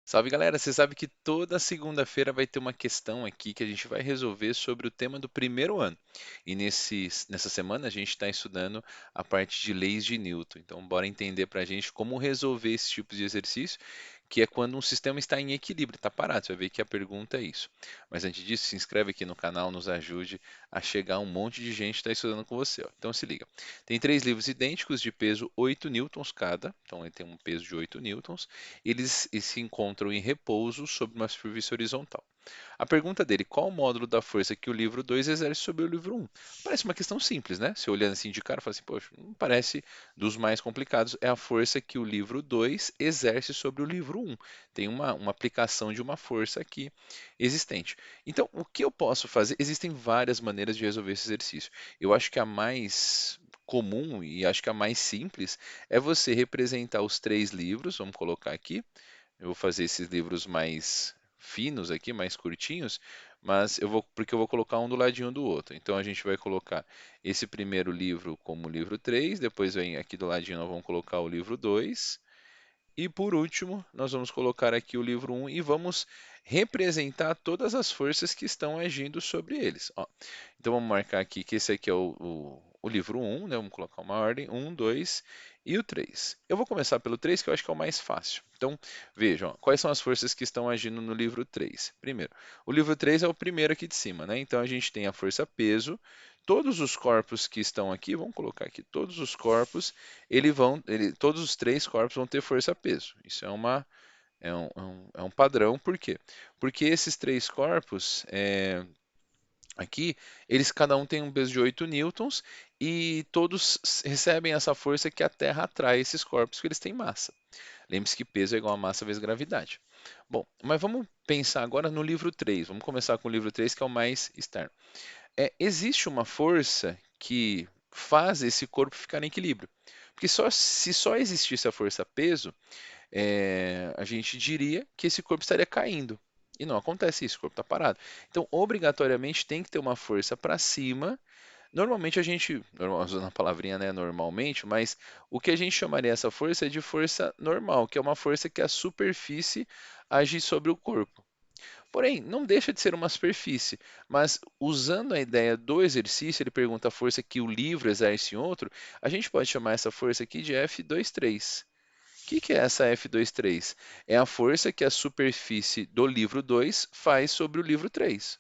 Salve galera, você sabe que toda segunda-feira vai ter uma questão aqui que a gente vai resolver sobre o tema do primeiro ano. E nessa semana a gente está estudando a parte de leis de Newton. Então, bora entender para a gente como resolver esse tipo de exercício, que é quando um sistema está em equilíbrio, está parado. Você vai ver que a pergunta é isso. Mas antes disso, se inscreve aqui no canal, nos ajude a chegar a um monte de gente que está estudando com você. Ó. Então, se liga. Tem três livros idênticos de peso 8 newtons cada. Então, ele tem um peso de 8 newtons. Eles se encontram em repouso sobre uma superfície horizontal. A pergunta dele, qual o módulo da força que o livro 2 exerce sobre o livro um? Parece uma questão simples, né? Se olhando assim de cara, fala assim, poxa, não parece dos mais complicados. É a força que o livro 2 exerce sobre o livro um. Tem uma aplicação de uma força aqui existente. Então, o que eu posso fazer? Existem várias maneiras de resolver esse exercício. Eu acho que a mais comum e acho que a mais simples é você representar os três livros, vamos colocar aqui. Eu vou fazer esses livros mais finos aqui, mais curtinhos, mas porque eu vou colocar um do ladinho do outro. Então a gente vai colocar esse primeiro livro como livro 3, depois vem aqui do ladinho nós vamos colocar o livro 2, e por último, nós vamos colocar aqui o livro um e vamos representar todas as forças que estão agindo sobre eles. Ó, então vamos marcar aqui que esse aqui é o livro um, né? Vamos colocar uma ordem, um, 2 e o 3. Eu vou começar pelo 3, que eu acho que é o mais fácil. Então, vejam, ó, quais são as forças que estão agindo no livro 3. Primeiro, o livro 3 é o primeiro aqui de cima, né? Então a gente tem a força peso. Todos os corpos que estão aqui, vamos colocar aqui, todos os corpos, todos os três corpos vão ter força peso. Isso é um padrão, por quê? Porque esses três corpos, aqui, eles cada um tem um peso de 8 newtons e todos recebem essa força que a Terra atrai esses corpos, que eles têm massa. Lembre-se que peso é igual a massa vezes gravidade. Bom, mas vamos pensar agora no livro 3. Vamos começar com o livro 3, que é o mais externo. Existe uma força que faz esse corpo ficar em equilíbrio. Porque se só existisse a força peso, a gente diria que esse corpo estaria caindo. E não acontece isso, o corpo está parado. Então, obrigatoriamente tem que ter uma força para cima. Normalmente a gente, usando a palavrinha, né, normalmente, mas o que a gente chamaria essa força é de força normal, que é uma força que a superfície age sobre o corpo. Porém, não deixa de ser uma superfície, mas usando a ideia do exercício, ele pergunta a força que o livro exerce em outro, a gente pode chamar essa força aqui de F23. O que é essa F23? É a força que a superfície do livro 2 faz sobre o livro 3.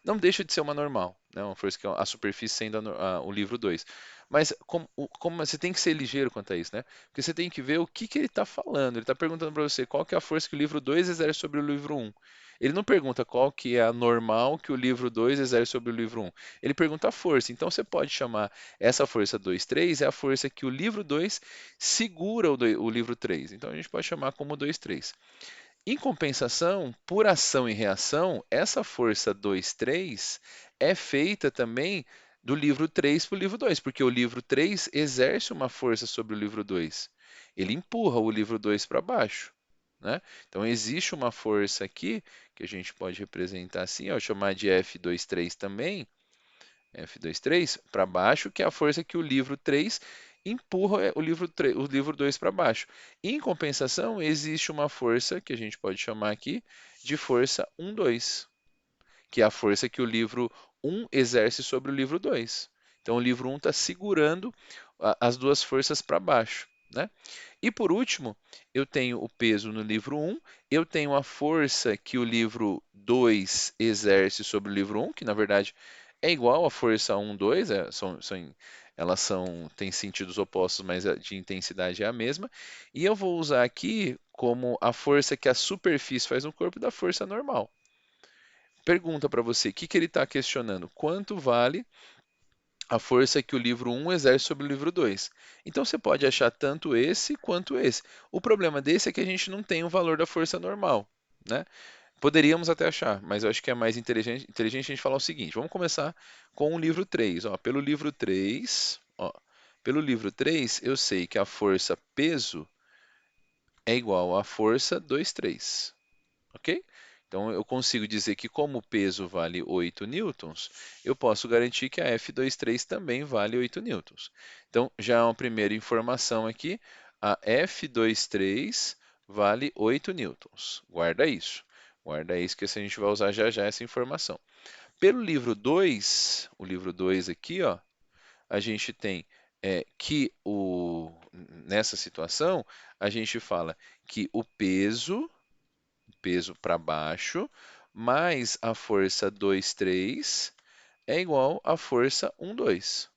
Não deixa de ser uma normal, né? Uma força que é a superfície sendo o livro 2. Mas como você tem que ser ligeiro quanto a isso, né? Porque você tem que ver o que ele está falando. Ele está perguntando para você qual que é a força que o livro 2 exerce sobre o livro um. Ele não pergunta qual que é a normal que o livro 2 exerce sobre o livro um. Ele pergunta a força. Então você pode chamar essa força 2, 3 é a força que o livro 2 segura o livro 3. Então a gente pode chamar como 2, 3. Em compensação, por ação e reação, essa força 2, 3 é feita também do livro 3 para o livro 2, porque o livro 3 exerce uma força sobre o livro 2. Ele empurra o livro 2 para baixo, né? Então existe uma força aqui que a gente pode representar assim, ó, chamar de F23 também, F23 para baixo, que é a força que o livro 3 empurra o livro 2 para baixo. Em compensação, existe uma força que a gente pode chamar aqui de força 1, 2, que é a força que o livro 1 exerce sobre o livro 2. Então, o livro 1 está segurando as duas forças para baixo, né? E por último, eu tenho o peso no livro 1, eu tenho a força que o livro 2 exerce sobre o livro 1, que na verdade é igual à força 1, 2, elas têm sentidos opostos, mas a de intensidade é a mesma. E eu vou usar aqui como a força que a superfície faz no corpo da força normal. Pergunta para você, o que ele está questionando? Quanto vale a força que o livro um exerce sobre o livro 2? Então você pode achar tanto esse quanto esse. O problema desse é que a gente não tem o valor da força normal, né? Poderíamos até achar, mas eu acho que é mais inteligente a gente falar o seguinte: vamos começar com o livro 3. Ó, pelo livro 3, eu sei que a força peso é igual à força 2, 3. Ok? Então eu consigo dizer que como o peso vale 8 newtons, eu posso garantir que a F23 também vale 8 newtons. Então já é uma primeira informação aqui, a F23 vale 8 newtons. Guarda isso. Guarda isso, que assim a gente vai usar já já essa informação. Pelo livro 2, o livro 2 aqui, ó, a gente tem que nessa situação, a gente fala que o peso para baixo, mais a força 2, 3 é igual à força 1, 2.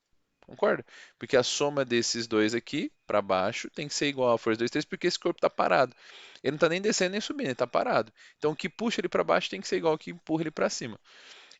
Concorda? Porque a soma desses dois aqui para baixo tem que ser igual à força 2, 3, porque esse corpo está parado. Ele não está nem descendo nem subindo, ele está parado. Então o que puxa ele para baixo tem que ser igual ao que empurra ele para cima.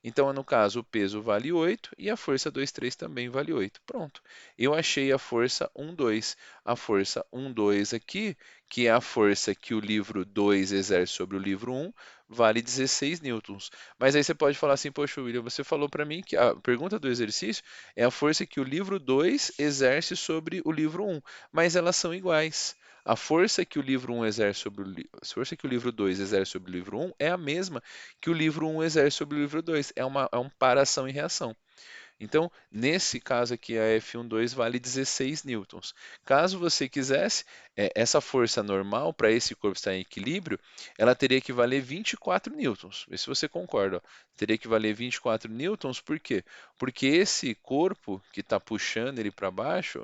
Então, no caso, o peso vale 8 e a força 2, 3 também vale 8. Pronto. Eu achei a força 1, 2. A força 1, 2 aqui, que é a força que o livro 2 exerce sobre o livro 1, vale 16 newtons. Mas aí você pode falar assim, poxa, William, você falou para mim que a pergunta do exercício é a força que o livro 2 exerce sobre o livro 1, mas elas são iguais. A força que o livro 1 exerce sobre a força que o livro 2 exerce sobre o livro 1 é a mesma que o livro 1 exerce sobre o livro 2. É um para-ação e reação. Então, nesse caso aqui, a F12 vale 16 newtons. Caso você quisesse, essa força normal para esse corpo estar em equilíbrio, ela teria que valer 24 newtons. Vê se você concorda. Ó. Teria que valer 24 newtons, por quê? Porque esse corpo que está puxando ele para baixo,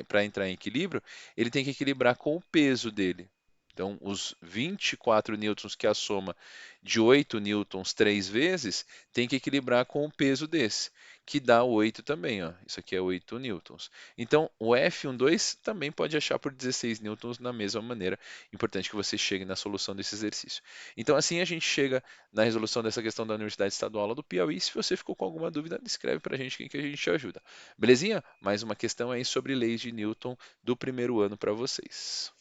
para entrar em equilíbrio, ele tem que equilibrar com o peso dele. Então, os 24 newtons, que é a soma de 8 newtons 3 vezes, tem que equilibrar com o peso desse que dá 8 também, ó. Isso aqui é 8 newtons. Então, o F12 também pode achar por 16 newtons da mesma maneira. Importante que você chegue na solução desse exercício. Então, assim a gente chega na resolução dessa questão da Universidade Estadual do Piauí. Se você ficou com alguma dúvida, escreve para a gente que a gente te ajuda. Belezinha? Mais uma questão aí sobre leis de Newton do primeiro ano para vocês.